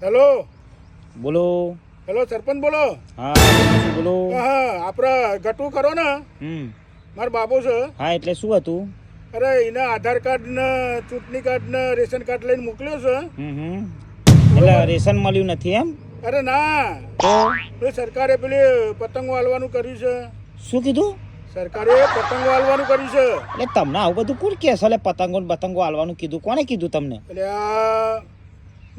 Hello બોલો. Hello સરપંચ બોલો. હા બોલો. હા આપણે ગટુ કરો ને મારો બાબુ છે. હા એટલે શું હતું? અરે એના આધાર કાર્ડ ને ચૂંટણી કાર્ડ ને રેશન કાર્ડ લઈને મોકલ્યો છે. એટલે રેશન મળ્યું નથી એમ? અરે ના, તો પેલી સરકારે પેલી પતંગો હાલવાનું કર્યું છે. શું કીધું? સરકારે પતંગો હાલવાનું કર્યું છે. એટલે તમને આવું બધું કોણ કહે છે? એટલે પતંગો ને બતંગો હાલવાનું કીધું? કોને કીધું તમને? એટલે આ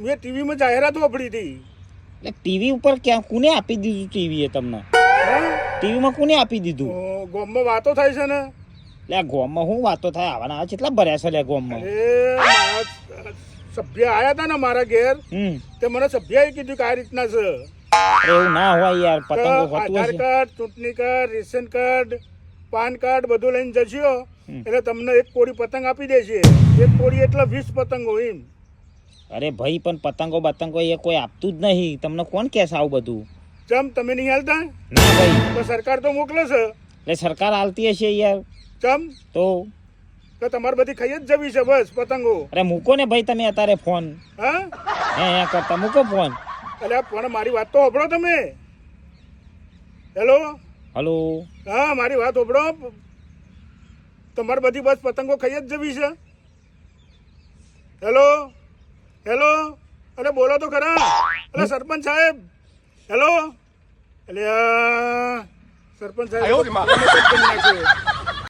મેં ટીવીમાં જાહેરાત વાપરી હતી. એટલે ટીવી ઉપર ક્યાં કોને આપી દીધું? ટીવી એ તમને ટીવીમાં કોને આપી દીધું? ગામમાં વાતો થાય છે ને. એટલે આ ગોમમાં શું વાતો થાય? આવાના કેટલા ભર્યા છે લે ગોમમાં? સભ્ય આયા હતા ને મારા ઘેર, તે મને સભ્યએ કીધું કે આ રીતના છે. એવું ના હોય યાર, પતંગો હોતું આધાર હશે. કાર્ડ, ચૂંટણી card, ration card, PAN card બધું લઈને જશો એટલે તમને એક કોડી પતંગ આપી દેશે. એક કોડી એટલે 20 પતંગો એમ. અરે ભાઈ પણ પતંગો બતંગો એ કોઈ આપતું જ નહીં. તમને કોણ કહે છે આવું બધું? ચમ તમે નહીં હાલતા? ના ભાઈ, તો સરકાર તો મોકલે છે. એટલે સરકાર આલતી હશે યાર. ચમ તો તમારે બધી ખાઈ જ જવી છે બસ પતંગો. અરે મૂકો ને ભાઈ તમે અત્યારે ફોન. હા હે કરતા મૂકો ફોન. એટલે પણ મારી વાત તો સાંભળો તમે. Hello hello. હા મારી વાત સાંભળો. તમારે બધી બસ પતંગો ખાઈ જ જવી છે. હેલો હેલો અરે બોલો તો ખરા. અરે સરપંચ સાહેબ. હેલો એટલે સરપંચ સાહેબ